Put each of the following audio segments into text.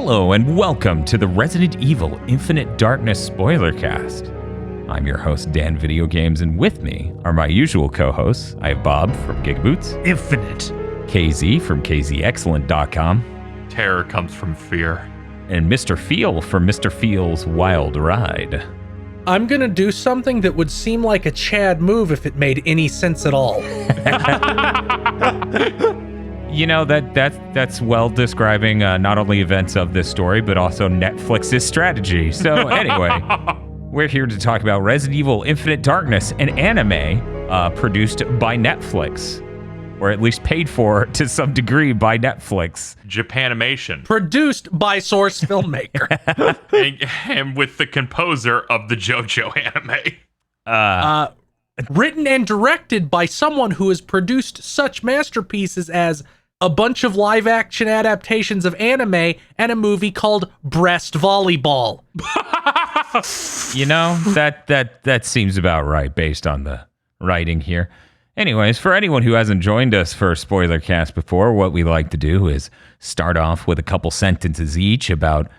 Hello and welcome to the Resident Evil Infinite Darkness Spoilercast. I'm your host, Dan Video Games, and with me are my usual co-hosts. I have Bob from GigaBoots. Infinite. KZ from KZExcellent.com. Terror comes from fear. And Mr. Feel from Mr. Feel's Wild Ride. I'm gonna do something that would seem like a Chad move if it made any sense at all. You know, that's well describing not only events of this story, but also Netflix's strategy. So anyway, we're here to talk about Resident Evil Infinite Darkness, an anime produced by Netflix, or at least paid for to some degree by Netflix. Japanimation. Produced by Source Filmmaker. and with the composer of the JoJo anime. Written and directed by someone who has produced such masterpieces as a bunch of live-action adaptations of anime and a movie called Breast Volleyball. You know, that seems about right based on the writing here. Anyways, for anyone who hasn't joined us for Spoilercast before, what we like to do is start off with a couple sentences each about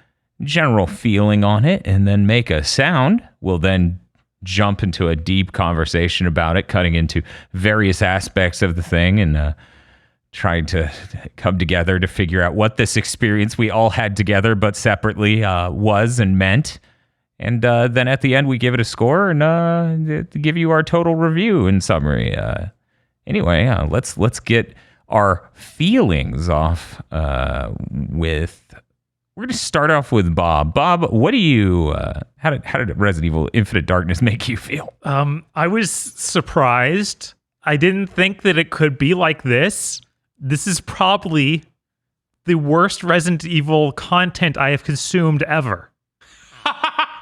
general feeling on it, and then make a sound. We'll then jump into a deep conversation about it, cutting into various aspects of the thing and trying to come together to figure out what this experience we all had together but separately was and meant. And then at the end, we give it a score and give you our total review in summary. Anyway, let's get our feelings off with... We're going to start off with Bob. Bob, what do you... how did Resident Evil Infinite Darkness make you feel? I was surprised. I didn't think that it could be like this. This is probably the worst Resident Evil content I have consumed ever.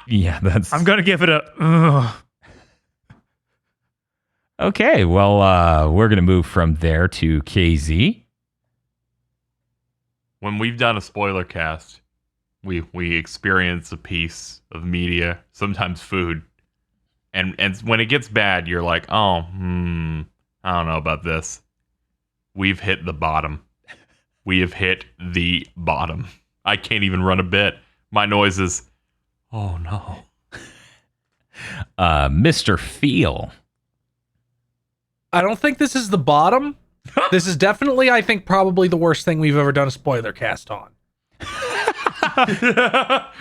Yeah, that's... I'm going to give it a... Okay, well, we're going to move from there to KZ. When we've done a spoiler cast, we experience a piece of media, sometimes food. And when it gets bad, you're like, I don't know about this. We've hit the bottom. We have hit the bottom. I can't even run a bit. My noise is, oh no. Mr. Feel. I don't think this is the bottom. This is definitely, I think, probably the worst thing we've ever done a spoiler cast on.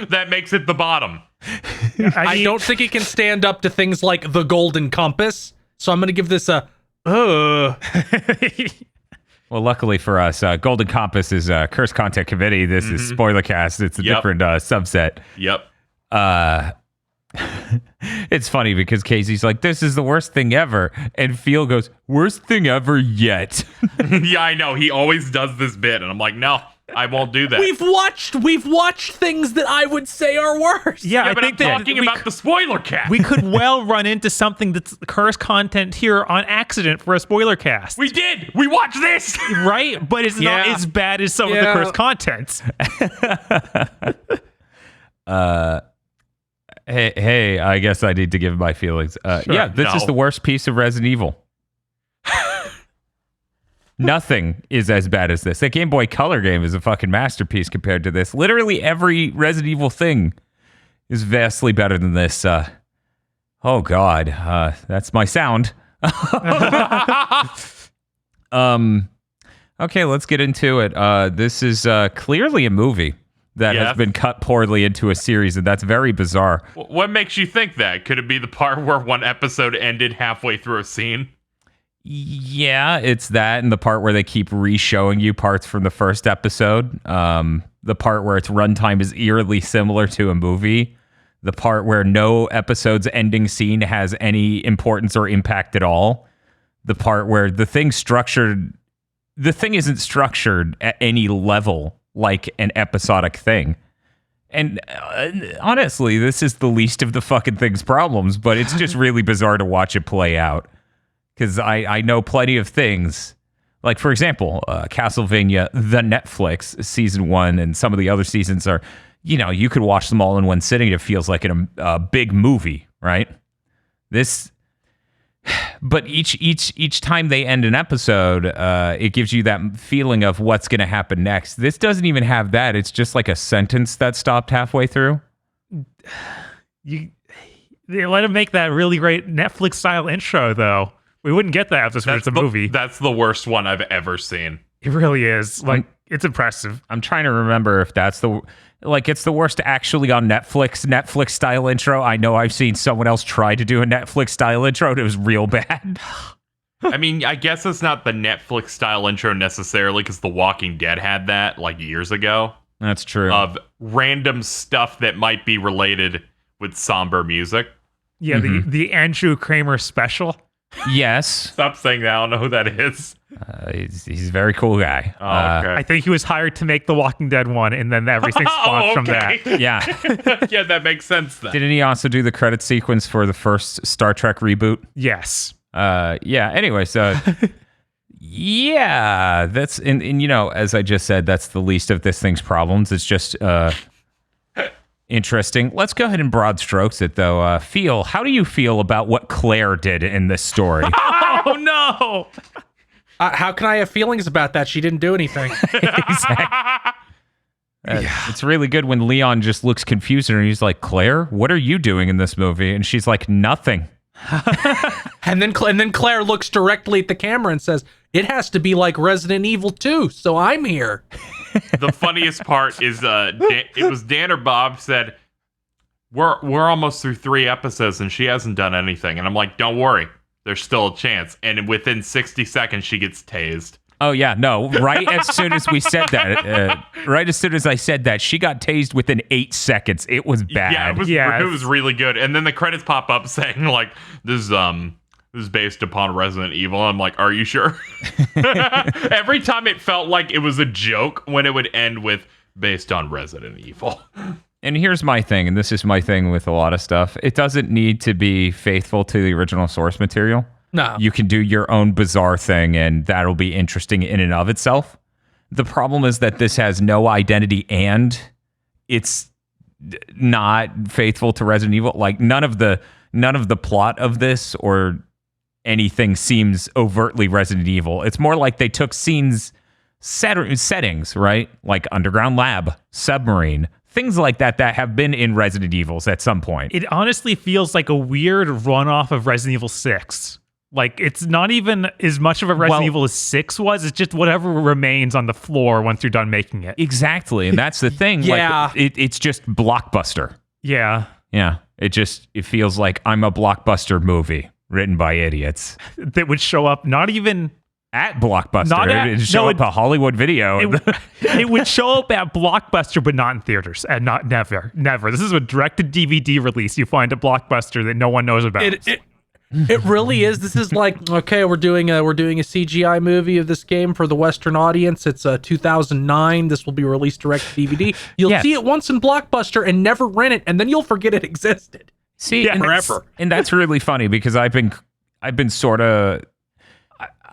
That makes it the bottom. I don't think it can stand up to things like the Golden Compass, so I'm going to give this a... Well, luckily for us, Golden Compass is Curse Content Committee. This is Spoilercast. It's a different subset. Yep. It's funny because Casey's like, this is the worst thing ever. And Feel goes, worst thing ever yet. Yeah, I know. He always does this bit. And I'm like, no, I won't do that. We've watched things that I would say are worse. Yeah, but I'm talking about the spoiler cast. We could well run into something that's curse content here on accident for a spoiler cast. We did. We watched this. Right? But it's not as bad as some of the curse contents. Hey, I guess I need to give my feelings. Sure. Yeah, this is the worst piece of Resident Evil. Nothing is as bad as this. That Game Boy Color game is a fucking masterpiece compared to this. Literally every Resident Evil thing is vastly better than this. Oh God, that's my sound. Okay, let's get into it. This is clearly a movie that has been cut poorly into a series, and that's very bizarre. What makes you think that? Could it be the part where one episode ended halfway through a scene? Yeah, it's that, and the part where they keep re-showing you parts from the first episode. The part where its runtime is eerily similar to a movie. The part where no episode's ending scene has any importance or impact at all. The part where the thing isn't structured at any level like an episodic thing. And honestly, this is the least of the fucking thing's problems, but it's just really bizarre to watch it play out. Because I know plenty of things. Like, for example, Castlevania, the Netflix, season 1, and some of the other seasons are, you could watch them all in one sitting. It feels like a big movie, right? This But each time they end an episode, it gives you that feeling of what's going to happen next. This doesn't even have that. It's just like a sentence that stopped halfway through. They let him make that really great Netflix style intro, though. We wouldn't get that if this was a movie. That's the worst one I've ever seen. It really is. Like, it's impressive. I'm trying to remember if that's it's the worst actually on Netflix style intro. I know I've seen someone else try to do a Netflix style intro and it was real bad. I mean, I guess it's not the Netflix style intro necessarily because The Walking Dead had that like years ago. That's true. Of random stuff that might be related with somber music. Yeah, the Andrew Kramer special. Yes. Stop saying that. I don't know who that is. He's a very cool guy. Oh, okay. I think he was hired to make The Walking Dead one, and then everything spawned from that. Yeah. Yeah, that makes sense then. Didn't he also do the credit sequence for the first Star Trek reboot? Yes. Yeah. Anyway, so yeah, that's and as I just said, that's the least of this thing's problems. It's just interesting. Let's go ahead and broad strokes it though. How do you feel about what Claire did in this story? Oh no! How can I have feelings about that? She didn't do anything. Exactly. It's really good when Leon just looks confused and he's like, Claire, what are you doing in this movie? And she's like, nothing. and then Claire looks directly at the camera and says, it has to be like Resident Evil 2, so I'm here. The funniest part is it was Dan or Bob said, we're almost through 3 episodes and she hasn't done anything. And I'm like, don't worry, there's still a chance. And within 60 seconds, she gets tased. Oh, yeah, no. Right as soon as we said that, right as soon as I said that, she got tased within 8 seconds. It was bad. Yeah, it was really good. And then the credits pop up saying, like, this is based upon Resident Evil. I'm like, are you sure? Every time it felt like it was a joke when it would end with based on Resident Evil. And here's my thing, and this is my thing with a lot of stuff. It doesn't need to be faithful to the original source material. No. You can do your own bizarre thing, and that'll be interesting in and of itself. The problem is that this has no identity, and it's not faithful to Resident Evil. Like, none of the plot of this or anything seems overtly Resident Evil. It's more like they took settings, right? Like underground lab, submarine, things like that have been in Resident Evils at some point. It honestly feels like a weird runoff of Resident Evil 6. Like, it's not even as much of a Resident Evil as 6 was. It's just whatever remains on the floor once you're done making it. Exactly. And that's the thing. Yeah. Like, it's just blockbuster. Yeah. Yeah. It feels like I'm a blockbuster movie written by idiots. That would show up not even at Blockbuster. It'd show up a Hollywood Video. It would show up at Blockbuster, but not in theaters. And never. This is a direct-to-DVD release you find at Blockbuster that no one knows about. It really is. This is like, okay, we're doing a CGI movie of this game for the Western audience. It's 2009. This will be released direct to DVD. You'll see it once in Blockbuster and never rent it, and then you'll forget it existed. See, forever. And that's really funny because I've been sort of.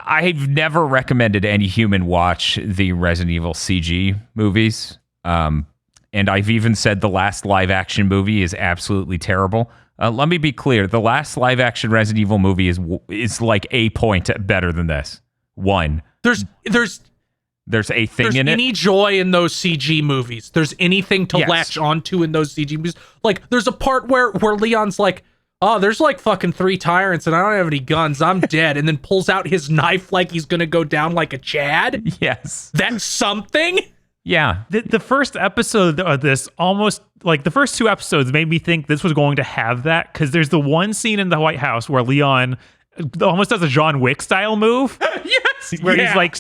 I've never recommended any human watch the Resident Evil CG movies. And I've even said the last live action movie is absolutely terrible. Let me be clear. The last live action Resident Evil movie is like a point better than this. One. There's a thing in it. There's any joy in those CG movies. There's anything to latch onto in those CG movies. Like, there's a part where Leon's like, oh, there's like fucking 3 tyrants and I don't have any guns. I'm dead. And then pulls out his knife like he's going to go down like a Chad. Yes. That's something. Yeah. The first episode of this almost, like, the first 2 episodes made me think this was going to have that, because there's the one scene in the White House where Leon almost does a John Wick style move. Yes. Where he's like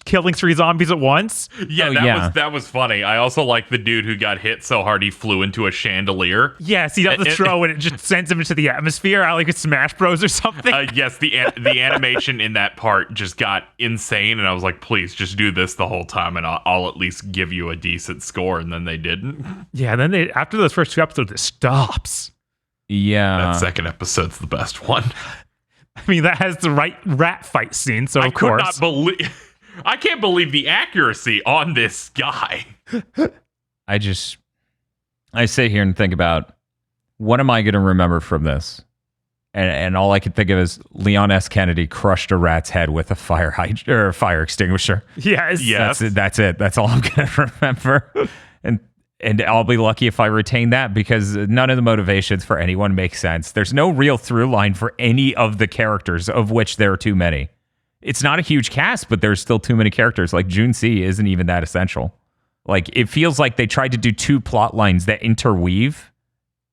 killing 3 zombies at once. Yeah, that was funny. I also like the dude who got hit so hard he flew into a chandelier. Yes, he does the throw and it just sends him into the atmosphere out like a Smash Bros or something. Yes, the animation in that part just got insane, and I was like, please just do this the whole time and I'll at least give you a decent score, and then they didn't. Yeah, then after those first 2 episodes, it stops. Yeah. That second episode's the best one. I mean, that has the right rat fight scene, so of course. I can't believe the accuracy on this guy. I sit here and think about, what am I going to remember from this? And all I could think of is Leon S. Kennedy crushed a rat's head with a fire extinguisher. Yes. That's it. That's all I'm gonna remember. And I'll be lucky if I retain that, because none of the motivations for anyone make sense. There's no real through line for any of the characters, of which there are too many. It's not a huge cast, but there's still too many characters. Like June C isn't even that essential. Like, it feels like they tried to do two plot lines that interweave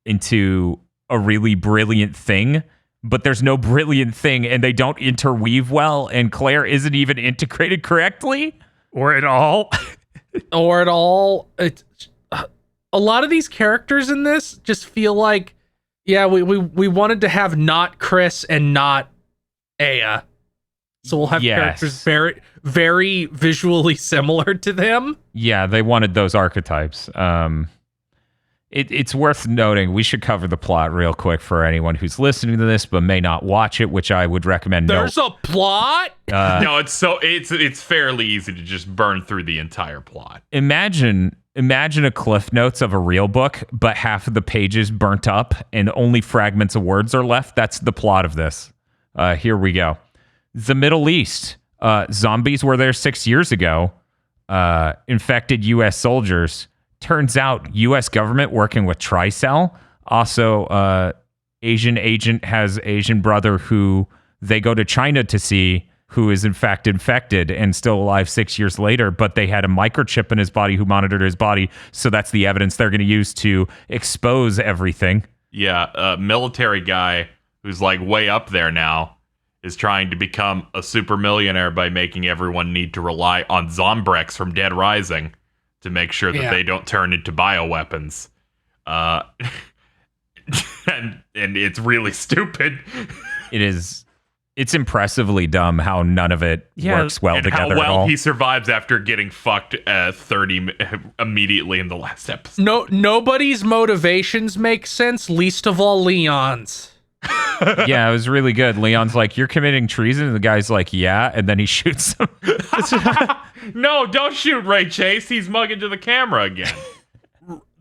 into a really brilliant thing, but there's no brilliant thing, and they don't interweave well, and Claire isn't even integrated correctly. Or at all. It's a lot of these characters in this just feel like, yeah, we wanted to have not Chris and not Aya. So we'll have characters very, very visually similar to them. Yeah, they wanted those archetypes. It's worth noting, we should cover the plot real quick for anyone who's listening to this but may not watch it, which I would recommend. There's a plot? No, it's fairly easy to just burn through the entire plot. Imagine a cliff notes of a real book, but half of the pages burnt up and only fragments of words are left. That's the plot of this. Here we go. The Middle East. Zombies were there 6 years ago. Infected U.S. soldiers. Turns out U.S. government working with Tricell. Also, Asian agent has Asian brother who they go to China to see, who is in fact infected and still alive 6 years later, but they had a microchip in his body who monitored his body. So that's the evidence they're going to use to expose everything. Yeah, a military guy who's like way up there now is trying to become a super millionaire by making everyone need to rely on Zombrex from Dead Rising to make sure that they don't turn into bioweapons. And it's really stupid. It's impressively dumb how none of it works well together how well at all. He survives after getting fucked 30 immediately in the last episode. Nobody's motivations make sense, least of all Leon's. Yeah, it was really good. Leon's like, "You're committing treason," and the guy's like, "Yeah," and then he shoots him. No, don't shoot Ray Chase. He's mugging to the camera again.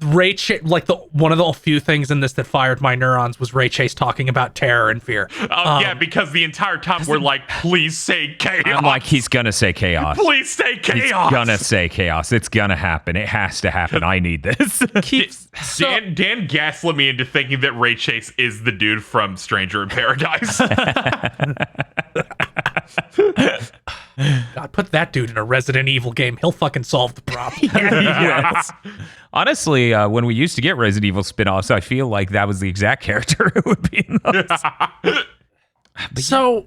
Ray Chase, like one of the few things in this that fired my neurons was Ray Chase talking about terror and fear. Oh yeah, because the entire time we're like, please say chaos. I'm like, he's gonna say chaos. Please say chaos. He's gonna say chaos. It's gonna happen. It has to happen. I need this. Dan gaslit me into thinking that Ray Chase is the dude from Stranger in Paradise. God, put that dude in a Resident Evil game. He'll fucking solve the problem. Yes. Honestly, when we used to get Resident Evil spin-offs, I feel like that was the exact character who would be in those. So,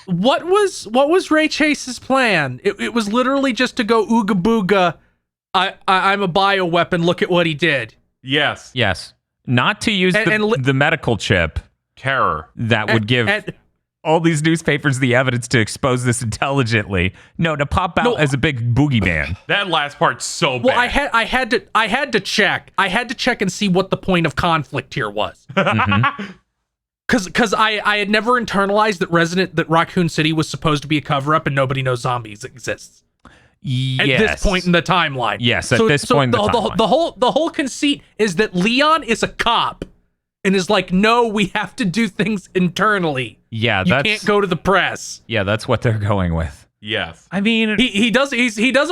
what was Ray Chase's plan? It was literally just to go ooga booga. I'm a bioweapon. Look at what he did. Yes. Not to use the medical chip. Terror. That would give all these newspapers the evidence to expose this intelligently. No, to pop out as a big boogeyman. That last part's so bad. Well, I had to check. I had to check and see what the point of conflict here was. Because I had never internalized that Raccoon City was supposed to be a cover-up and nobody knows zombies exists. Yes. At this point in the timeline. Yes, at this point in the timeline. The whole conceit is that Leon is a cop and is like, no, we have to do things internally. Yeah, you can't go to the press. Yeah, that's what they're going with. Yes. I mean, he doesn't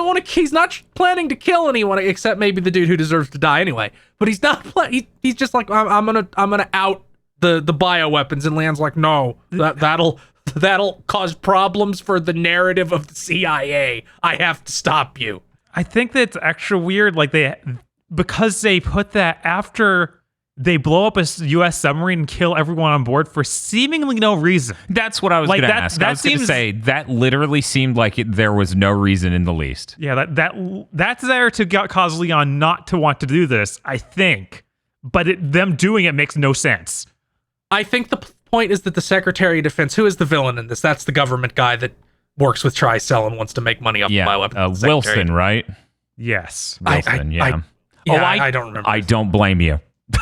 want to. He's not planning to kill anyone except maybe the dude who deserves to die anyway. But he's not. He's just like, I'm gonna out the bioweapons, and Leon's like, no, that'll cause problems for the narrative of the CIA. I have to stop you. I think that's extra weird. Like because they put that after they blow up a U.S. submarine and kill everyone on board for seemingly no reason. That's what I was going to ask. I was going to say that literally seemed like there was no reason in the least. Yeah, that's there to cause Leon not to want to do this, I think. But them doing it makes no sense. I think the point is that the Secretary of Defense, who is the villain in this, that's the government guy that works with Tricell and wants to make money off bioweapons. Wilson, right? Yes. Wilson, I don't remember. I don't blame you.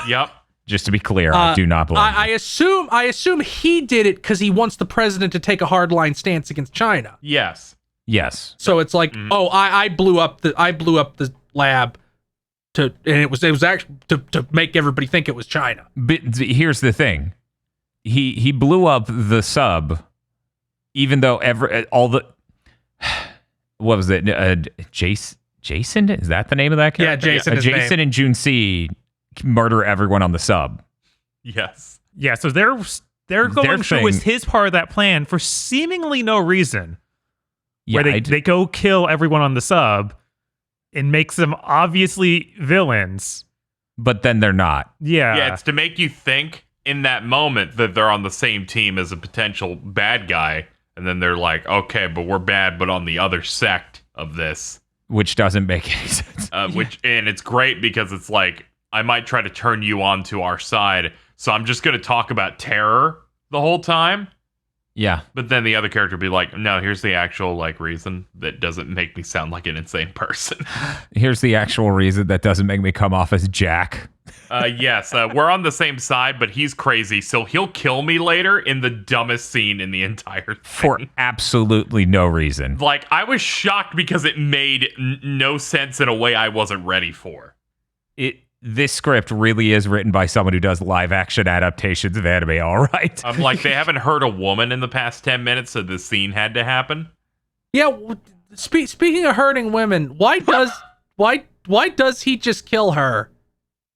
Yep. Just to be clear, I do not blame you. I assume he did it because he wants the president to take a hardline stance against China. Yes. Yes. So it's like, I blew up the lab and it was actually to make everybody think it was China. But here's the thing. He blew up the sub, even though what was it? Jason? Is that the name of that character? Yeah, Jason. Jason and June C murder everyone on the sub. Yes. Yeah, so they're going through with his part of that plan for seemingly no reason. Yeah, where they go kill everyone on the sub and makes them obviously villains. But then they're not. Yeah. Yeah, it's to make you think in that moment that they're on the same team as a potential bad guy. And then they're like, okay, but we're bad, but on the other sect of this. Which doesn't make any sense. And it's great because it's like, I might try to turn you onto our side. So I'm just going to talk about terror the whole time. Yeah. But then the other character would be like, no, here's the actual reason that doesn't make me sound like an insane person. Here's the actual reason that doesn't make me come off as Jack. Yes, we're on the same side, but he's crazy. So he'll kill me later in the dumbest scene in the entire thing. For absolutely no reason. Like, I was shocked because it made no sense in a way I wasn't ready for. This script really is written by someone who does live action adaptations of anime, all right? I'm like, they haven't hurt a woman in the past 10 minutes, so this scene had to happen. Yeah, speaking of hurting women, why does he just kill her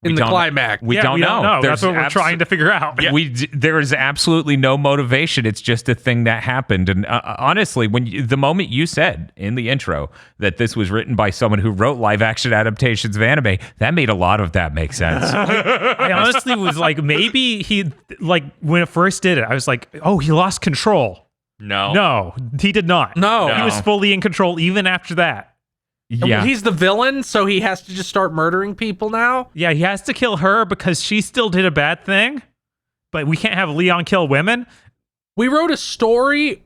in the climax? We don't know. That's what we're trying to figure out. Yeah. There is absolutely no motivation. It's just a thing that happened. And honestly, the moment you said in the intro that this was written by someone who wrote live action adaptations of anime, that made a lot of that make sense. I honestly was like, maybe he, like, when it first did it, I was like, oh, he lost control. No, he did not. No. He was fully in control even after that. Yeah. Well, he's the villain, so he has to just start murdering people now? Yeah, he has to kill her because she still did a bad thing, but we can't have Leon kill women. We wrote a story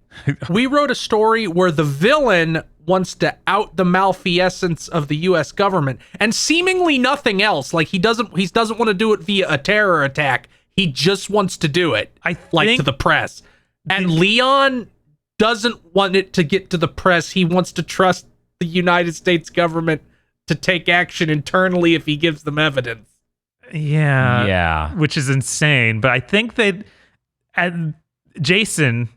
where the villain wants to out the malfeasance of the US government and seemingly nothing else. Like he doesn't want to do it via a terror attack. He just wants to do it to the press. And Leon doesn't want it to get to the press. He wants to trust the United States government to take action internally if he gives them evidence. Yeah. Which is insane. But I think that Jason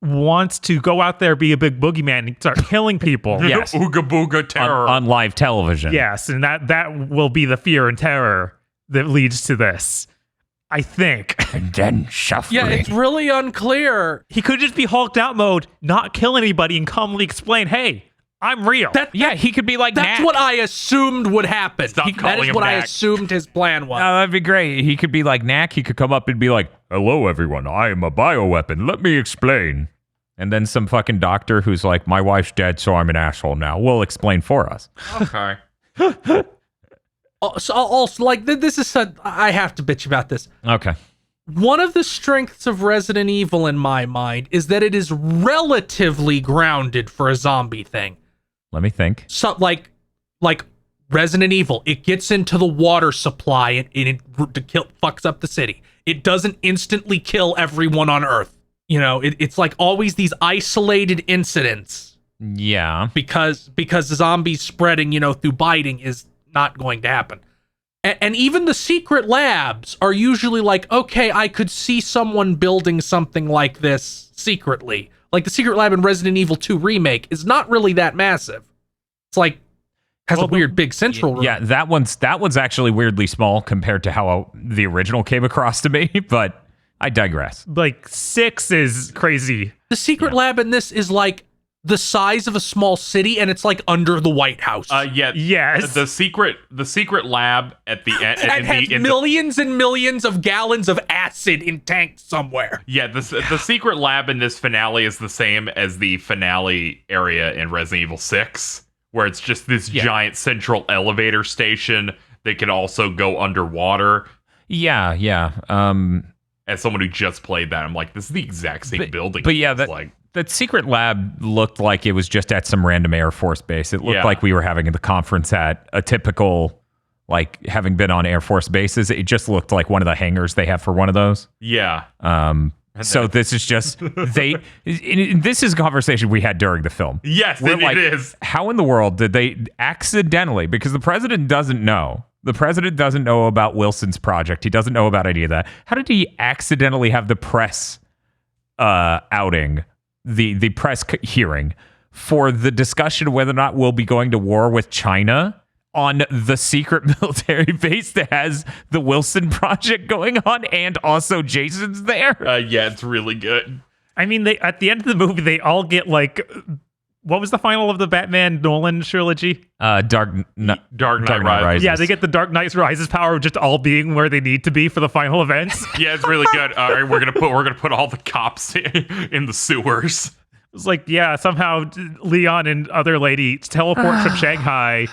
wants to go out there, be a big boogeyman, and start killing people. Yes. Ooga booga terror. On live television. Yes, and that will be the fear and terror that leads to this. I think. And then shuffling. Yeah, it's really unclear. He could just be Hulked out mode, not kill anybody, and calmly explain, hey, I'm real. He could be like That's Knack. what I assumed would happen. That is him what I Knack. assumed his plan was. That'd be great. He could be like Knack. He could come up and be like, hello, everyone. I am a bioweapon. Let me explain. And then some fucking doctor who's like, my wife's dead, so I'm an asshole now. Will explain for us. Okay. So also, like, this is I have to bitch about this. Okay. One of the strengths of Resident Evil in my mind is that it is relatively grounded for a zombie thing. Let me think. So like Resident Evil, it gets into the water supply and it fucks up the city. It doesn't instantly kill everyone on Earth. You know, it's like always these isolated incidents. Yeah. Because the zombies spreading, through biting is not going to happen. And even the secret labs are usually like, okay, I could see someone building something like this secretly. Like the secret lab in Resident Evil 2 Remake is not really that massive. It's like, has a weird big central room. Yeah, that one's actually weirdly small compared to how the original came across to me, but I digress. Like 6 is crazy. The secret lab in this is like the size of a small city, and it's like under the White House. Yes. The secret lab at the end. And has millions and millions of gallons of acid in tanks somewhere. Yeah, the secret lab in this finale is the same as the finale area in Resident Evil 6, where it's just this giant central elevator station that can also go underwater. Yeah. As someone who just played that, I'm like, this is the exact same building. But yeah, that secret lab looked like it was just at some random Air Force base. It looked like we were having the conference at a typical, like, having been on Air Force bases. It just looked like one of the hangars they have for one of those. Yeah. So this is just this is a conversation we had during the film. Yes, We're it is. How in the world did they accidentally, because the president doesn't know. The president doesn't know about Wilson's project. He doesn't know about any of that. How did he accidentally have the press outing, the press hearing for the discussion of whether or not we'll be going to war with China on the secret military base that has the Wilson project going on, and also Jason's there? Yeah, it's really good. I mean, they at the end of the movie, they all get like, what was the final of the Batman Nolan trilogy? Dark Knight Rises. Yeah, they get the Dark Knight Rises power of just all being where they need to be for the final events. Yeah, it's really good. All right, we're gonna put all the cops in the sewers. It's like, yeah, somehow Leon and other lady teleport from Shanghai.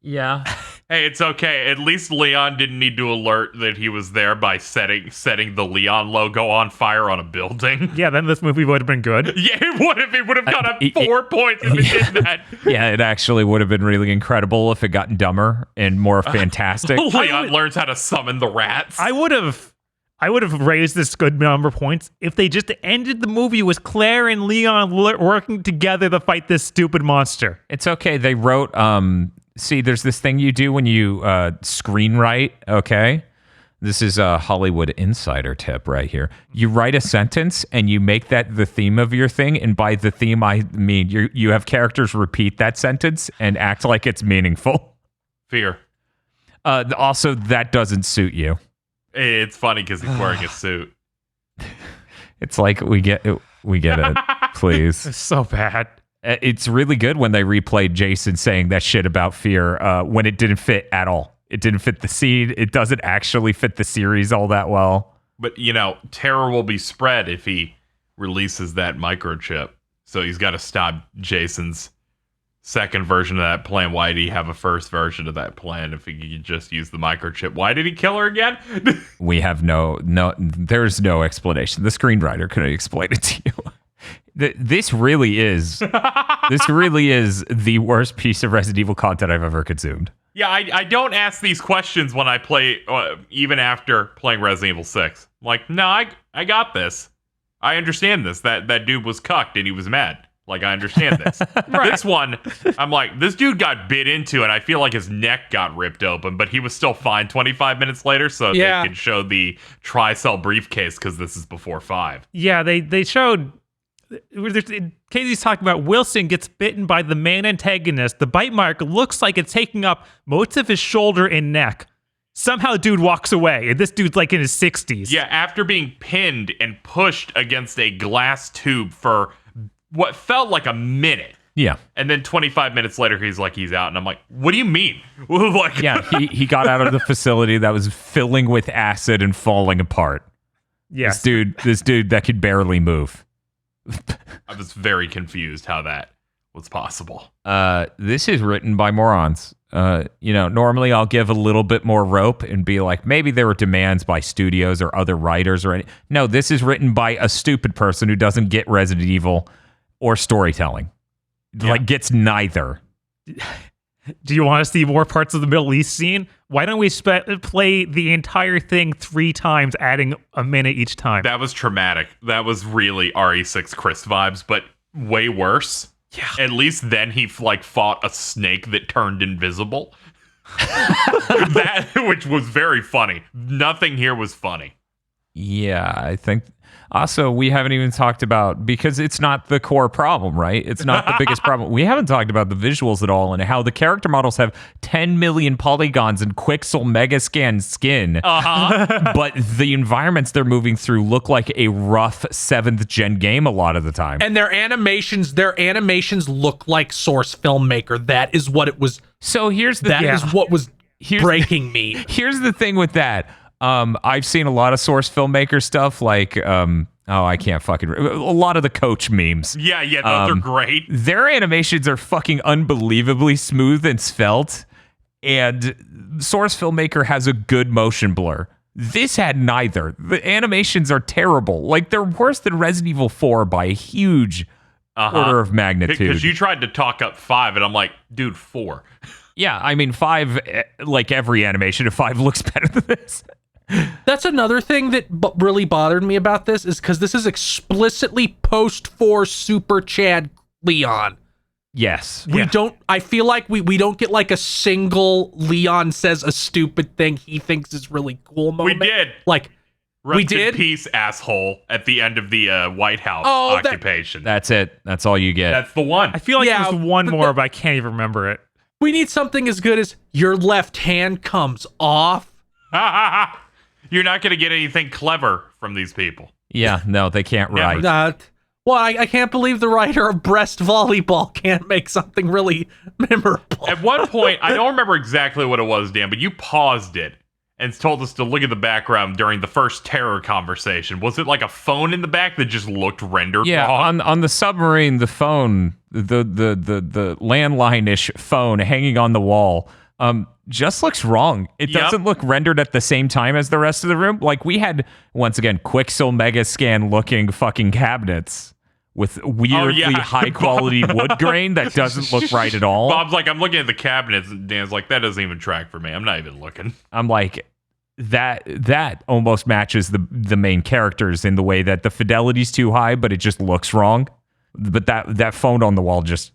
Yeah. Hey, it's okay. At least Leon didn't need to alert that he was there by setting the Leon logo on fire on a building. Yeah, then this movie would have been good. Yeah, it would have got up 4 points if it did that. Yeah, it actually would have been really incredible if it got dumber and more fantastic. Leon learns how to summon the rats. I would have raised this good number of points if they just ended the movie with Claire and Leon working together to fight this stupid monster. It's okay. They wrote, see, there's this thing you do when you screenwrite, okay? This is a Hollywood insider tip right here. You write a sentence and you make that the theme of your thing. And by the theme, I mean you have characters repeat that sentence and act like it's meaningful. Fear. Also, that doesn't suit you. It's funny because he's wearing a suit. It's like we get it, please. It's so bad. It's really good when they replayed Jason saying that shit about fear when it didn't fit at all. It didn't fit the scene. It doesn't actually fit the series all that well. But, terror will be spread if he releases that microchip. So he's got to stop Jason's second version of that plan. Why did he have a first version of that plan if he could just use the microchip? Why did he kill her again? We have there's no explanation. The screenwriter couldn't explain it to you. This really is the worst piece of Resident Evil content I've ever consumed. Yeah, I don't ask these questions when I play, even after playing Resident Evil 6. I'm like, no, I got this. I understand this. That dude was cucked and he was mad. Like, I understand this. Right. This one, I'm like, this dude got bit into and I feel like his neck got ripped open, but he was still fine 25 minutes later, so they could show the tri-cell briefcase because this is before 5. Yeah, they showed... Casey's talking about Wilson gets bitten by the main antagonist. The bite mark looks like it's taking up most of his shoulder and neck. Somehow dude walks away, and this dude's like in his 60s. Yeah, after being pinned and pushed against a glass tube for what felt like a minute. Yeah. And then 25 minutes later, he's out. And I'm like, what do you mean? Yeah, he got out of the facility that was filling with acid and falling apart. Yeah. This dude that could barely move. I was very confused how that was possible. This is written by morons. Normally I'll give a little bit more rope and be like, maybe there were demands by studios or other writers or any. No, this is written by a stupid person who doesn't get Resident Evil or storytelling. Yeah. Like, gets neither. Do you want to see more parts of the Middle East scene? Why don't we play the entire thing 3 times, adding a minute each time? That was traumatic. That was really RE6 Chris vibes, but way worse. Yeah. At least then he fought a snake that turned invisible. Which was very funny. Nothing here was funny. Yeah, I think. Also, we haven't even talked about, because it's not the core problem, right? It's not the biggest problem. We haven't talked about the visuals at all and how the character models have 10 million polygons and Quixel Megascan skin. Uh-huh. But the environments they're moving through look like a rough 7th gen game a lot of the time. And their animations look like Source Filmmaker. That is what it was. So is what was breaking me. Here's the thing with that. I've seen a lot of Source Filmmaker stuff, like, I can't a lot of the Coach memes. Yeah, those are great. Their animations are fucking unbelievably smooth and svelte, and Source Filmmaker has a good motion blur. This had neither. The animations are terrible. Like, they're worse than Resident Evil 4 by a huge order of magnitude. Because you tried to talk up 5, and I'm like, dude, 4. Yeah, I mean, 5, like every animation of 5 looks better than this. That's another thing that really bothered me about this is because this is explicitly post 4 Super Chad Leon. Yes. We don't, I feel like we don't get like a single Leon says a stupid thing he thinks is really cool moment. We did. Like, Rest we did? in peace, asshole, at the end of the White House Oh, occupation. That's it. That's all you get. That's the one. I feel like Yeah, there's one more, but I can't even remember it. we need something as good as your left hand comes off. You're not going to get anything clever from these people. Yeah, no, they can't write. Well, I can't believe the writer of Breast Volleyball can't make something really memorable. At one point, I don't remember exactly what it was, Dan, but you paused it and told us to look at the background during the first terror conversation. Was it like a phone in the back that just looked rendered Yeah, wrong? on the submarine, the phone, the landline-ish phone hanging on the wall, just looks wrong. It doesn't look rendered at the same time as the rest of the room. Like, we had, once again, Quixel Mega Scan looking fucking cabinets with weirdly high quality wood grain that doesn't look right at all. Bob's like, I'm looking at the cabinets, and Dan's like, that doesn't even track for me. I'm not even looking. I'm like, that almost matches the main characters in the way that the fidelity's too high, but it just looks wrong. But that phone on the wall just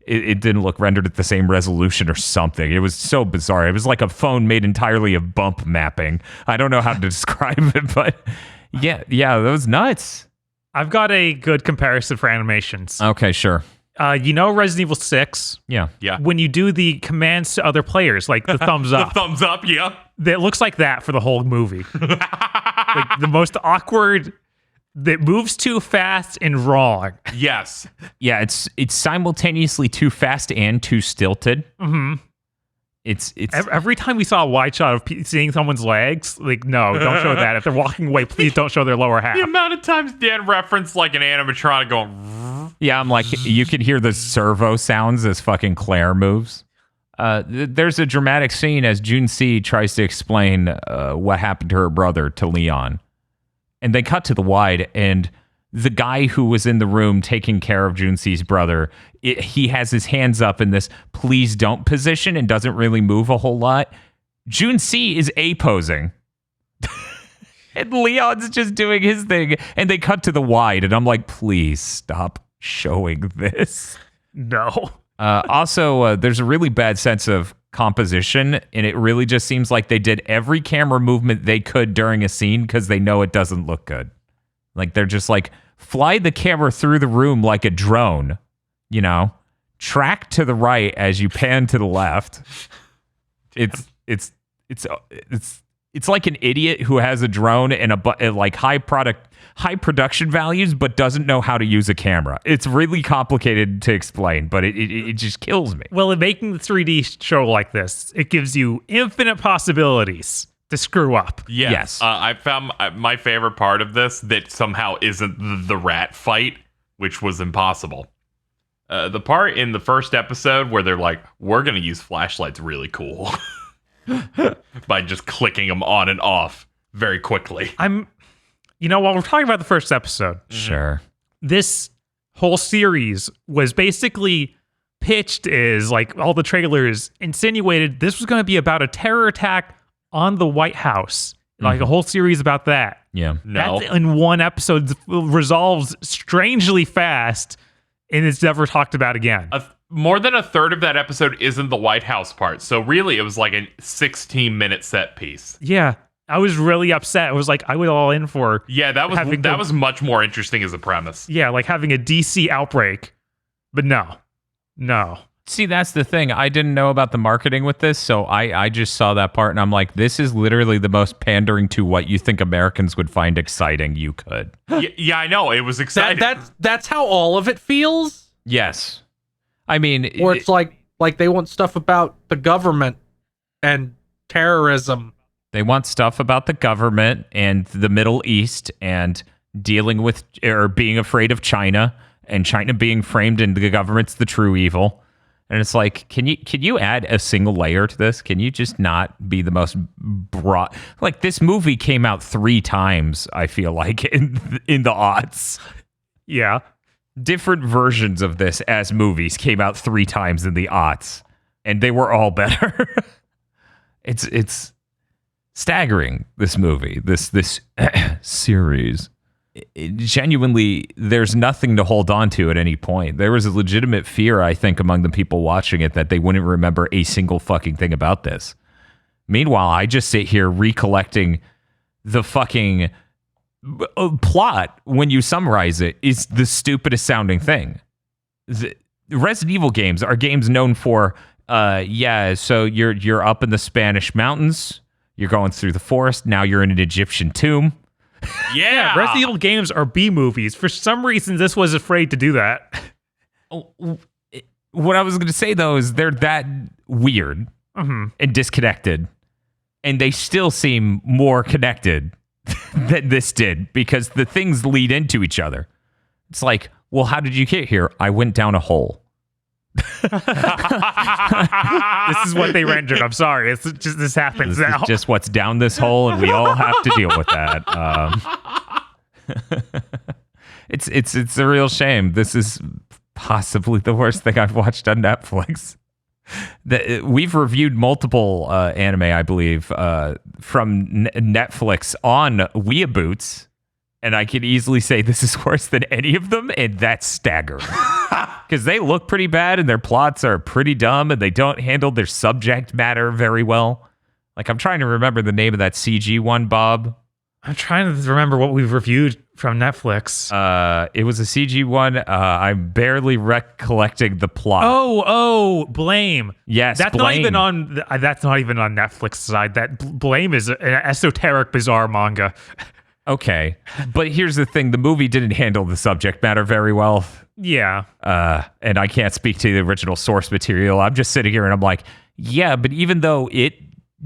it didn't look rendered at the same resolution or something. It was so bizarre. It was like a phone made entirely of bump mapping. I don't know how to describe it, but yeah, that was nuts. I've got a good comparison for animations. Okay, sure. You know Resident Evil 6? Yeah. When you do the commands to other players, like the thumbs up. The thumbs up, yeah. It looks like that for the whole movie. Like the most awkward, that moves too fast and wrong. Yes. Yeah, it's simultaneously too fast and too stilted. Mm-hmm. It's Every time we saw a wide shot of seeing someone's legs, like, no, don't show that. If they're walking away, please don't show their lower half. The amount of times Dan referenced like an animatronic going... Yeah, I'm like, you can hear the servo sounds as fucking Claire moves. There's a dramatic scene as Junsi tries to explain what happened to her brother to Leon. And they cut to the wide, and the guy who was in the room taking care of Junsi's brother, he has his hands up in this please don't position and doesn't really move a whole lot. Junsi is A-posing. And Leon's just doing his thing, and they cut to the wide, and I'm like, please stop showing this. No. Also, there's a really bad sense of composition, and it really just seems like they did every camera movement they could during a scene because they know it doesn't look good. Like, they're just like, fly the camera through the room like a drone, you know, track to the right as you pan to the left. It's like an idiot who has a drone and like high production values, but doesn't know how to use a camera. It's really complicated to explain, but it just kills me. Well, in making the 3D show like this, it gives you infinite possibilities to screw up. Yes. I found my favorite part of this that somehow isn't the rat fight, which was impossible. The part in the first episode where they're like, we're going to use flashlights really cool. By just clicking them on and off very quickly. While we're talking about the first episode, Sure. this whole series was basically pitched as, like, all the trailers insinuated this was going to be about a terror attack on the White House. Like a whole series about that. Yeah. No. That in one episode resolves strangely fast, and it's never talked about again. More than a third of that episode isn't the White House part. So really, it was like a 16-minute set piece. Yeah. I was really upset. It was like, I was all in for... Yeah, that was much more interesting as a premise. Yeah, like having a DC outbreak. But no. See, that's the thing. I didn't know about the marketing with this, so I just saw that part, and I'm like, this is literally the most pandering to what you think Americans would find exciting you could. Yeah, I know. It was exciting. That's how all of it feels. Yes. I mean... Or it's like they want stuff about the government and terrorism. They want stuff about the government and the Middle East and dealing with or being afraid of China and China being framed into the government's the true evil. And it's like, can you add a single layer to this? Can you just not be the most broad? Like, this movie came out 3 times, I feel like, in the aughts. Yeah. Different versions of this as movies came out 3 times in the aughts, and they were all better. It's staggering, this movie, this series. Genuinely, there's nothing to hold on to at any point. There was a legitimate fear, I think, among the people watching it that they wouldn't remember a single fucking thing about this. Meanwhile, I just sit here recollecting the fucking plot when you summarize it is the stupidest sounding thing. The Resident Evil games are games known for, so you're up in the Spanish mountains, you're going through the forest, now you're in an Egyptian tomb. Yeah. Resident Evil games are B movies. For some reason, this was afraid to do that. What I was going to say, though, is they're that weird and disconnected, and they still seem more connected than this did because the things lead into each other. It's like, well, how did you get here? I went down a hole. This is what they rendered. I'm sorry. It's just this happens This now. is just what's down this hole, and we all have to deal with that. It's a real shame. This is possibly the worst thing I've watched on Netflix. We've reviewed multiple anime, I believe, from Netflix on GigaBoots, and I can easily say this is worse than any of them, and that's staggering. Because they look pretty bad, and their plots are pretty dumb, and they don't handle their subject matter very well. Like, I'm trying to remember the name of that CG one, Bob. I'm trying to remember what we've reviewed from Netflix. It was a CG one. I'm barely recollecting the plot. Oh, Blame. Yes, that's Blame. That's not even on Netflix side. That Blame is an esoteric, bizarre manga. Okay, but here's the thing: the movie didn't handle the subject matter very well. Yeah. And I can't speak to the original source material. I'm just sitting here and I'm like, yeah, but even though it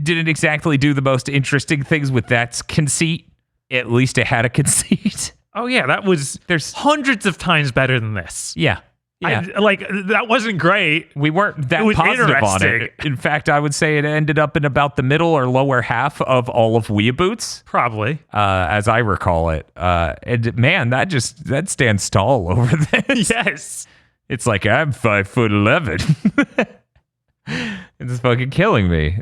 didn't exactly do the most interesting things with that conceit, at least it had a conceit. Oh yeah, there's hundreds of times better than this. Yeah. That wasn't great. We weren't that It was positive on it. interesting. In fact, I would say it ended up in about the middle or lower half of all of GigaBoots, Probably. as I recall it. And man, that stands tall over this. Yes. It's like, I'm 5'11". It's fucking killing me.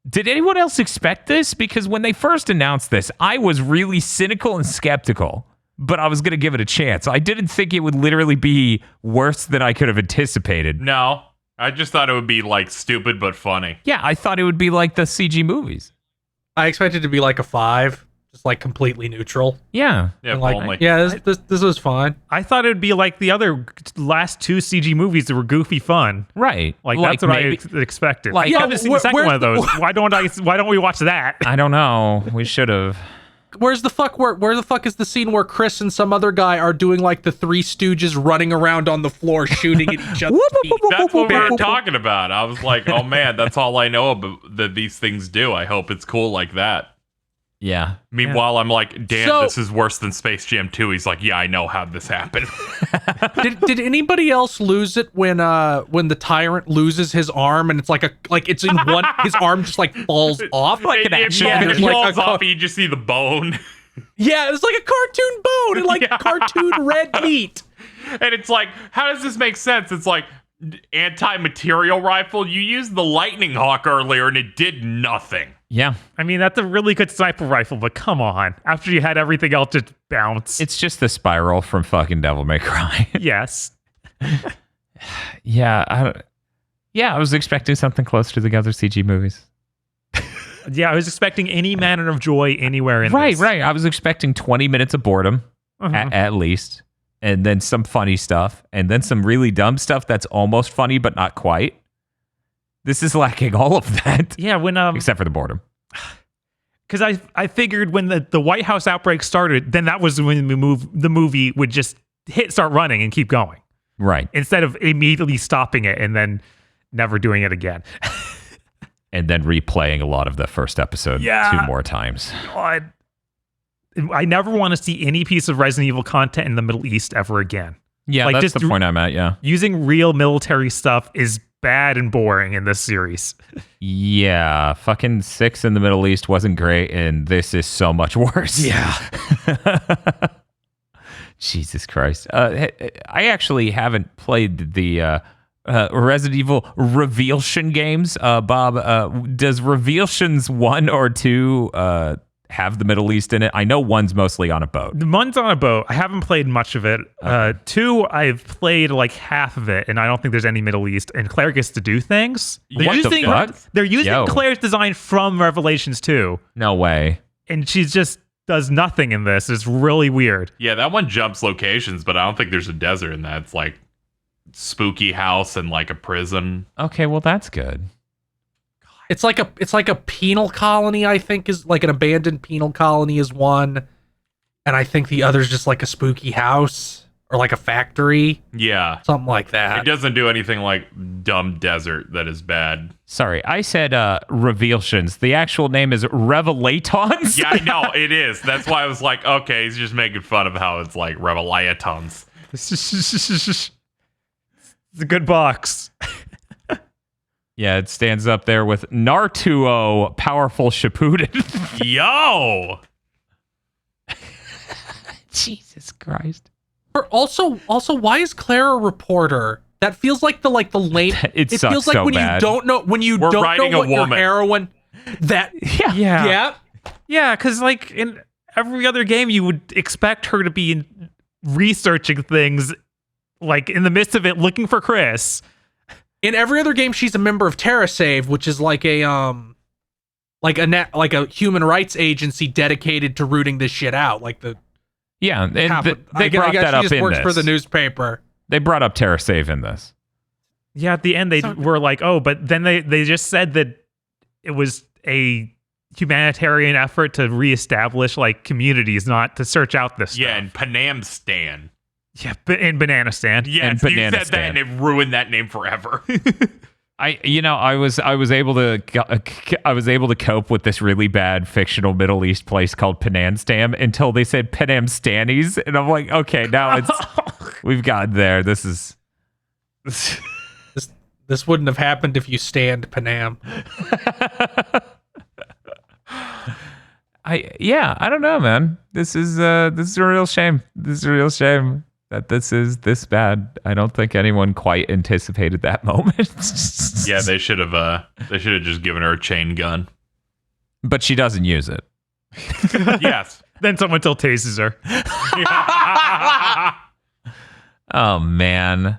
Did anyone else expect this? Because when they first announced this, I was really cynical and skeptical, but I was going to give it a chance. I didn't think it would literally be worse than I could have anticipated. No, I just thought it would be like stupid but funny. Yeah, I thought it would be like the CG movies. I expected it to be like a 5, just like completely neutral. Yeah. Yeah, And like, only. yeah, this was fine. I thought it would be like the other last two CG movies that were goofy fun. Right. Like that's what I expected. like- I haven't seen the second one of those. Why don't we watch that? I don't know. We should have. Where the fuck is the scene where Chris and some other guy are doing like the Three Stooges running around on the floor shooting at each other's feet? That's what we were talking about. I was like, oh man, that's all I know about that these things do. I hope it's cool like that. Yeah. Meanwhile, I'm like, damn, So- this is worse than Space Jam 2. He's like, yeah, I know how this happened. Did anybody else lose it when the tyrant loses his arm and it's it's in one his arm just like falls off Like an It action falls figure. Like a off, you just see the bone. Yeah, it's like a cartoon bone and like cartoon red meat. And it's like, how does this make sense? It's like anti-material rifle. You used the lightning hawk earlier and it did nothing. Yeah. I mean, that's a really good sniper rifle, but come on. After you had everything else just bounce. It's just the spiral from fucking Devil May Cry. Yes. Yeah. I was expecting something close to the other CG movies. Yeah, I was expecting any manner of joy anywhere in Right, this. right. I was expecting 20 minutes of boredom, at least, and then some funny stuff, and then some really dumb stuff that's almost funny but not quite. This is lacking all of that, Yeah, when except for the boredom. because I figured when the White House outbreak started, then that was when the movie would just start running and keep going Right. instead of immediately stopping it and then never doing it again. And then replaying a lot of the first episode Yeah. 2 more times. God. I never want to see any piece of Resident Evil content in the Middle East ever again. Yeah, Like, that's just the point I'm at, yeah. Using real military stuff is bad and boring in this series. Yeah, fucking 6 in the Middle East wasn't great, and this is so much worse. Yeah. Jesus Christ. I actually haven't played the Resident Evil Revealtion games. Bob, does Revealtions 1 or 2 have the Middle East in it? I know one's mostly on a boat. The one's on a boat. I haven't played much of it. 2, I've played like half of it, and I don't think there's any Middle East. And Claire gets to do things. They're using Claire's design from Revelations 2. No way. And she just does nothing in this. It's really weird. Yeah, that one jumps locations, but I don't think there's a desert in that. It's like spooky house and like a prison. Okay, well that's good. It's like a penal colony, I think, is like an abandoned penal colony is one. And I think the other's just like a spooky house or like a factory. Yeah. Something like that. It doesn't do anything like dumb desert that is bad. Sorry, I said Revealtions. The actual name is Revelatons. Yeah, I know, it is. That's why I was like, okay, he's just making fun of how it's like Revelatons. It's a good box. Yeah, it stands up there with Naruto Powerful Shippuden. Yo! Jesus Christ. Or also, why is Claire a reporter? That feels like the lame. It feels sucks like so when bad. you don't know We're writing what a your woman. heroine. That Yeah. Yeah, because like in every other game, you would expect her to be researching things, like in the midst of it, looking for Chris. In every other game, she's a member of TerraSave, which is like a human rights agency dedicated to rooting this shit out. Like the Yeah, and I they guess brought that she up just in works this. for the newspaper. They brought up TerraSave in this. Yeah, at the end they were like, oh, but then they just said that it was a humanitarian effort to reestablish like communities, not to search out this Yeah, stuff. and Panam Stan. Yeah, in Banana Stand. Yes, And you Banana said Stan. that and it ruined that name forever. I was able to cope with this really bad fictional Middle East place called Pananstam until they said Panam Stannies, and I'm like, okay, now it's we've gotten there. This is This wouldn't have happened if you stand Panam. I don't know, man. This is a real shame. This is a real shame that this is this bad. I don't think anyone quite anticipated that moment. Yeah, they should have just given her a chain gun. But she doesn't use it. Yes. Then someone still tases her. Oh man.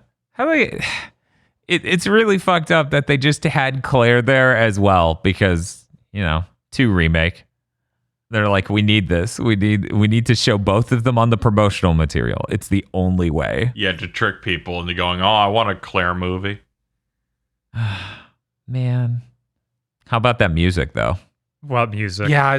It's really fucked up that they just had Claire there as well because, 2 remake. They're like, we need this. We need to show both of them on the promotional material. It's the only way. Yeah, to trick people into going, oh, I want a Claire movie. Man. How about that music though? What music? Yeah,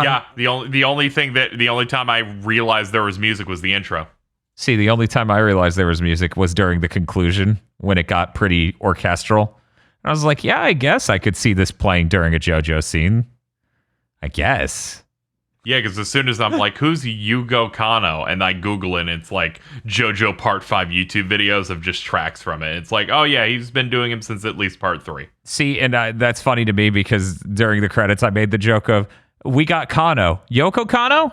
Yeah, the only time I realized there was music was the intro. See, the only time I realized there was music was during the conclusion when it got pretty orchestral. And I was like, yeah, I guess I could see this playing during a JoJo scene. I guess. Yeah, because as soon as I'm like, who's Yugo Kano? And I Google it, and it's like JoJo Part 5 YouTube videos of just tracks from it. It's like, oh yeah, he's been doing him since at least Part 3. See, and that's funny to me because during the credits I made the joke of, we got Kano. Yoko Kano?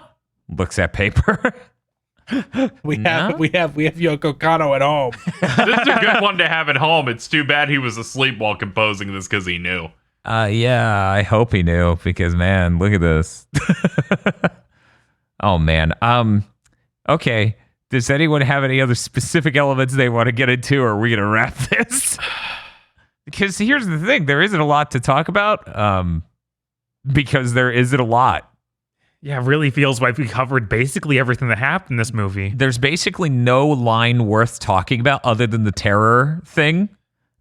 Looks at paper. we have Yoko Kano at home. This is a good one to have at home. It's too bad he was asleep while composing this because he knew. Yeah, I hope he knew because man, look at this. Oh man. Okay. Does anyone have any other specific elements they want to get into, or are we gonna wrap this? Because here's the thing, there isn't a lot to talk about. Because there isn't a lot. Yeah, it really feels like we covered basically everything that happened in this movie. There's basically no line worth talking about other than the terror thing.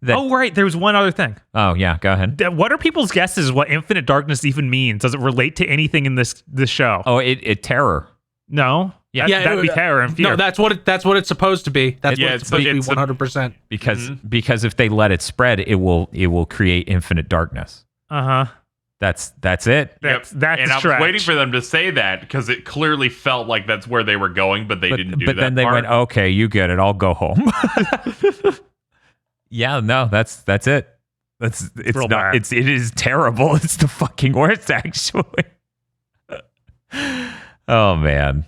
Oh, right. There was one other thing. Oh, yeah. Go ahead. What are people's guesses what infinite darkness even means? Does it relate to anything in this show? Oh, it terror. No. Yeah, that'd be terror and fear. No, that's what it's supposed to be. That's what it's supposed to be 100%. Because if they let it spread, it will create infinite darkness. Uh-huh. That's it. That's and I was stretch. waiting for them to say that because it clearly felt like that's where they were going, but they didn't do that. But then they went, okay, you get it. I'll go home. Yeah, no, that's it. It's real not. bad. It is terrible. It's the fucking worst, actually. Oh man.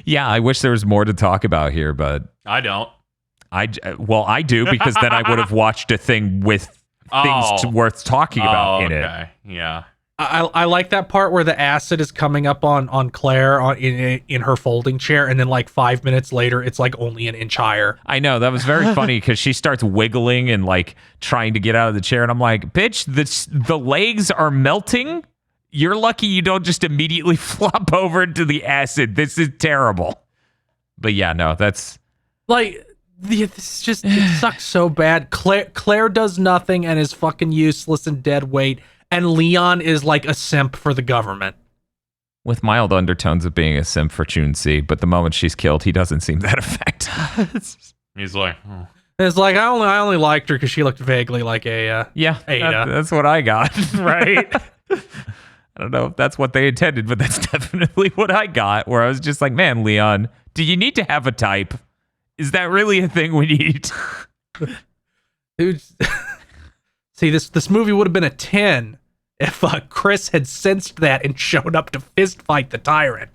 Yeah, I wish there was more to talk about here, but I don't. I do, because then I would have watched a thing with things worth talking about in it. Yeah. I like that part where the acid is coming up on Claire in her folding chair, and then like 5 minutes later, it's like only an inch higher. I know, that was very funny because she starts wiggling and like trying to get out of the chair, and I'm like, bitch, the legs are melting. You're lucky you don't just immediately flop over into the acid. This is terrible. But yeah, no, that's like this just it sucks so bad. Claire does nothing and is fucking useless and dead weight. And Leon is like a simp for the government. with mild undertones of being a simp for Chun-Si, but the moment she's killed, he doesn't seem that effective. He's like, oh. It's like I only liked her because she looked vaguely like a Ada. That's what I got. Right? I don't know if that's what they intended, but that's definitely what I got, where I was just like, man, Leon, do you need to have a type? Is that really a thing we need? Dude, see, this movie would have been a 10 if Chris had sensed that and showed up to fist fight the tyrant.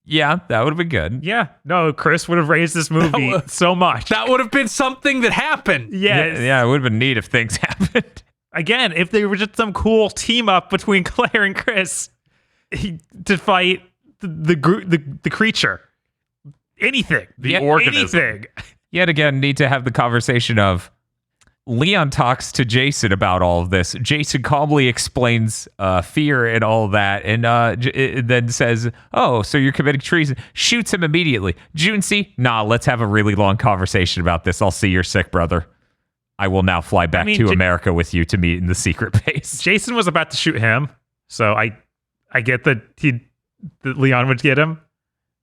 Yeah, that would have been good. Yeah. No, Chris would have raised this movie so much. That would have been something that happened. Yes. Yeah, it would have been neat if things happened. Again, if they were just some cool team up between Claire and Chris to fight the creature. Anything. The organism. Anything. Yet again, need to have the conversation of Leon talks to Jason about all of this. Jason calmly explains fear and all of that, and then says, "Oh, so you're committing treason?" Shoots him immediately. Junsi, nah, let's have a really long conversation about this. I'll see you're sick, brother. I will now fly back to America with you to meet in the secret base. Jason was about to shoot him, so I get that Leon would get him,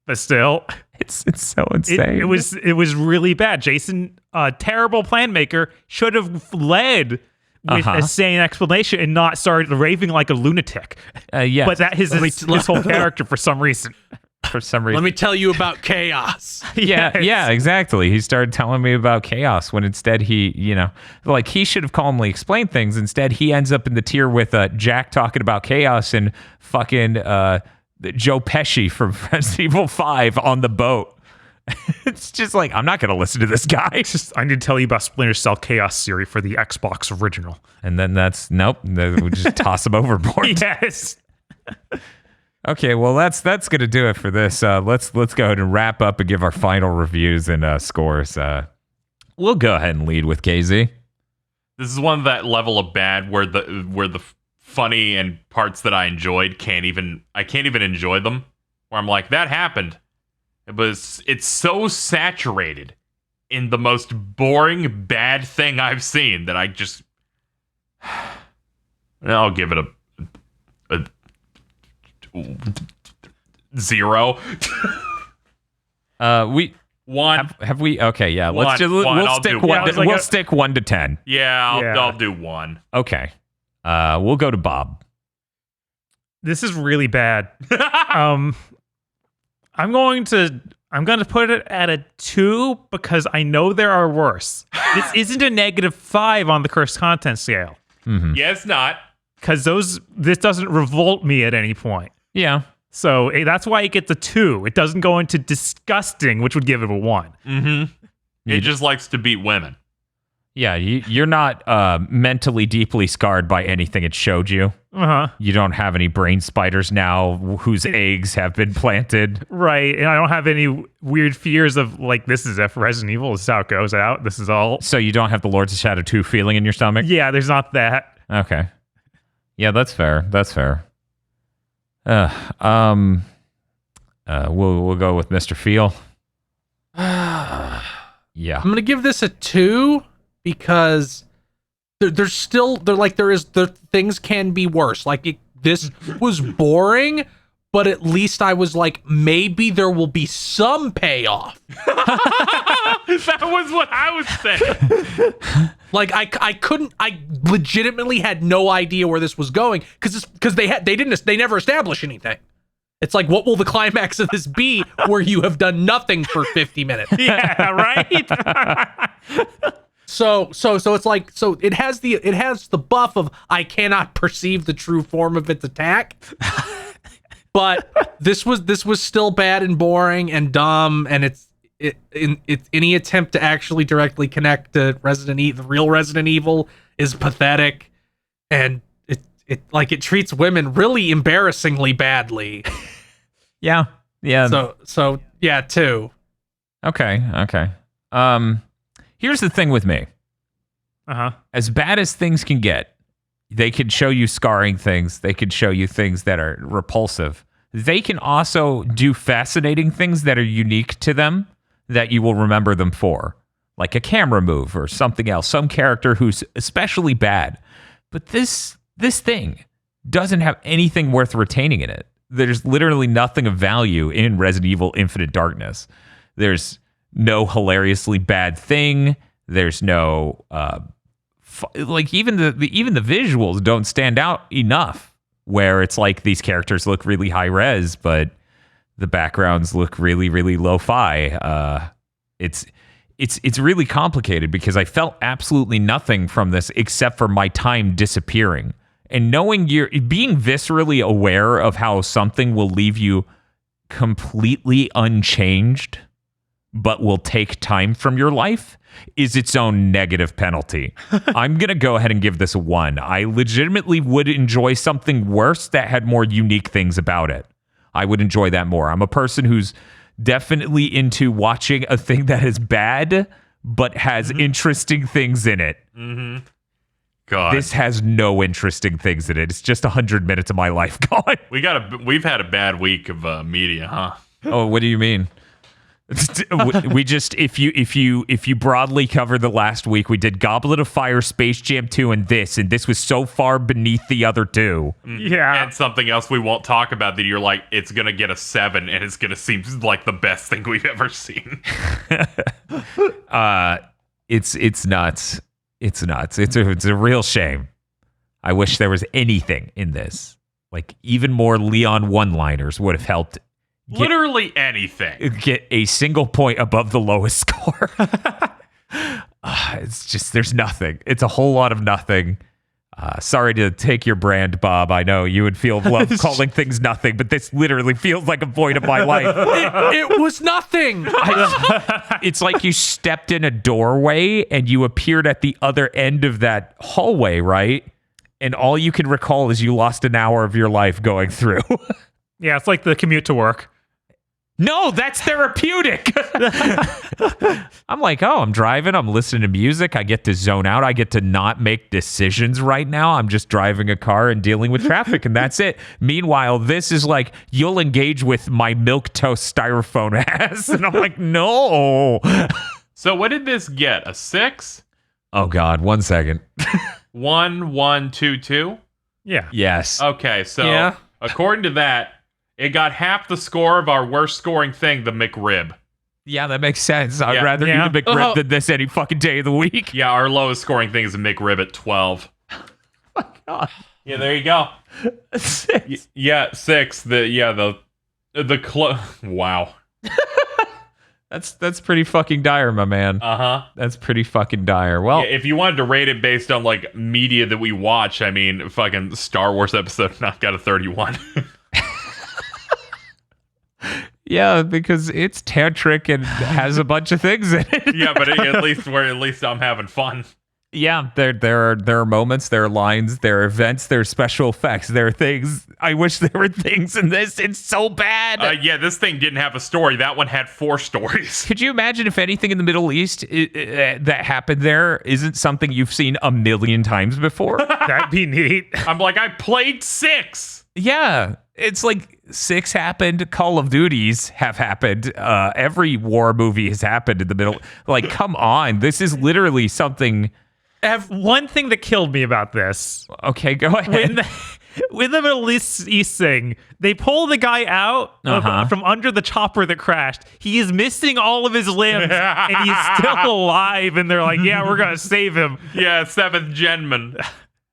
but still, it's so insane. It was really bad. Jason, terrible plan maker, should have led with a sane explanation and not started raving like a lunatic. Yeah, but that is his whole character for some reason. For some reason. Let me tell you about chaos. Yeah, exactly. He started telling me about chaos when instead he should have calmly explained things. Instead, he ends up in the tier with Jack talking about chaos and fucking Joe Pesci from Resident Evil 5 on the boat. It's just like, I'm not going to listen to this guy. I need to tell you about Splinter Cell Chaos Theory for the Xbox original. And then we just toss him overboard. Yes. Okay, well that's gonna do it for this. Let's go ahead and wrap up and give our final reviews and scores. We'll go ahead and lead with KZ. This is one of that level of bad where the funny and parts that I enjoyed can't even enjoy them. Where I'm like, that happened. It's so saturated in the most boring bad thing I've seen that I just I'll give it a 0. We 1. have we? Okay, yeah. One, Let's just one, we'll I'll stick do one. one. We'll stick 1 to 10. Yeah, I'll do 1. Okay. We'll go to Bob. This is really bad. I'm going to put it at a 2 because I know there are worse. This isn't a -5 on the cursed content scale. Mm-hmm. Yeah, it's not. Because this doesn't revolt me at any point. Yeah. So that's why it gets a 2. It doesn't go into disgusting, which would give it a 1. Mm-hmm. It just likes to beat women. Yeah, you're not mentally deeply scarred by anything it showed you. Uh-huh. You don't have any brain spiders now whose eggs have been planted. Right, and I don't have any weird fears of, like, this is if Resident Evil, this is how it goes out. This is all. So you don't have the Lords of Shadow 2 feeling in your stomach? Yeah, there's not that. Okay. Yeah, that's fair. That's fair. We'll go with Mr. Feel. Yeah. I'm gonna give this a 2 because things can be worse. Like this was boring, but at least I was like, maybe there will be some payoff. That was what I was saying. Like I legitimately had no idea where this was going because they never established anything. It's like, what will the climax of this be where you have done nothing for 50 minutes? Yeah, right? So it's like, so it has the buff of I cannot perceive the true form of its attack. But this was still bad and boring and dumb, and any attempt to actually directly connect to the real Resident Evil is pathetic, and it treats women really embarrassingly badly. Yeah. So yeah, too. Okay. Here's the thing with me. As bad as things can get, they could show you scarring things. They could show you things that are repulsive. They can also do fascinating things that are unique to them that you will remember them for, like a camera move or something else, some character who's especially bad. But this thing doesn't have anything worth retaining in it. There's literally nothing of value in Resident Evil Infinite Darkness. There's no hilariously bad thing. There's no even the visuals don't stand out enough, where it's like these characters look really high res, but the backgrounds look really, really lo-fi. It's really complicated because I felt absolutely nothing from this except for my time disappearing. And knowing being viscerally aware of how something will leave you completely unchanged, but will take time from your life, is its own negative penalty. I'm going to go ahead and give this a 1. I legitimately would enjoy something worse that had more unique things about it. I would enjoy that more. I'm a person who's definitely into watching a thing that is bad, but has interesting things in it. Mm-hmm. God. This has no interesting things in it. It's just 100 minutes of my life gone. We've had a bad week of media, huh? Oh, what do you mean? We just if you broadly cover the last week, we did Goblet of Fire, Space Jam 2, and this was so far beneath the other two. Yeah. And something else we won't talk about that you're like, it's gonna get a 7 and it's gonna seem like the best thing we've ever seen. It's nuts. It's nuts. It's a real shame. I wish there was anything in this. Like even more Leon one-liners would have helped. Literally anything. Get a single point above the lowest score. It's just, there's nothing. It's a whole lot of nothing. Sorry to take your brand, Bob. I know you would feel love calling things nothing, but this literally feels like a point of my life. It was nothing. It's like you stepped in a doorway and you appeared at the other end of that hallway, right? And all you can recall is you lost an hour of your life going through. Yeah, it's like the commute to work. No, that's therapeutic. I'm like, oh, I'm driving. I'm listening to music. I get to zone out. I get to not make decisions right now. I'm just driving a car and dealing with traffic, and that's it. Meanwhile, this is like, you'll engage with my milquetoast styrofoam ass. And I'm like, no. So what did this get? A 6? Oh, God. 1 second. 1, 1, 2, 2? Yeah. Yes. Okay, so Yeah. according to that, it got half the score of our worst scoring thing, the McRib. Yeah, that makes sense. I'd Yeah. rather eat a McRib than this any fucking day of the week. Yeah, our lowest scoring thing is a McRib at 12. Oh, God. Yeah, there you go. 6. Yeah, 6. Wow. That's pretty fucking dire, my man. Uh-huh. That's pretty fucking dire. Well, Yeah, if you wanted to rate it based on like media that we watch, I mean, fucking Star Wars episode not got a 31. yeah, because it's tantric and has a bunch of things in it. Yeah, but at least I'm having fun. Yeah, there are moments, there are lines, there are events, there are special effects, there are things. I wish there were things in this. It's so bad. Yeah, this thing didn't have a story. That one had 4 stories. Could you imagine if anything in the Middle East that happened there isn't something you've seen a million times before? That'd be neat. I'm like, I played 6. Yeah, it's like 6 happened. Call of Duties have happened. Every war movie has happened in the middle. Like, come on. This is literally something. One thing that killed me about this, Okay, go ahead. with the Middle East thing, they pull the guy out from under the chopper that crashed. He is missing all of his limbs, and he's still alive. And they're like, "Yeah, we're gonna save him." Yeah, 7th Genman.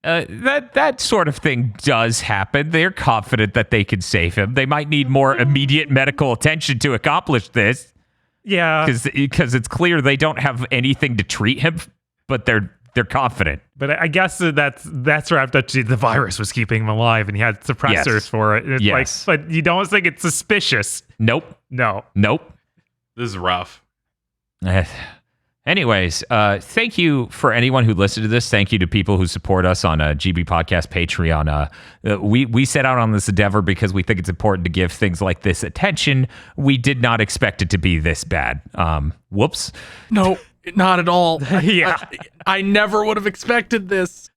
That sort of thing does happen. They're confident that they can save him. They might need more immediate medical attention to accomplish this. Yeah, because it's clear they don't have anything to treat him, but they're confident. but I guess that's wrapped up to the virus was keeping him alive, and he had suppressors Yes. for it. And it's Yes. like, but you don't think it's suspicious? Nope. No. Nope. This is rough. Anyways, thank you for anyone who listened to this. Thank you to people who support us on GB Podcast Patreon. We set out on this endeavor because we think it's important to give things like this attention. We did not expect it to be this bad. Whoops. No, not at all. Yeah. I never would have expected this.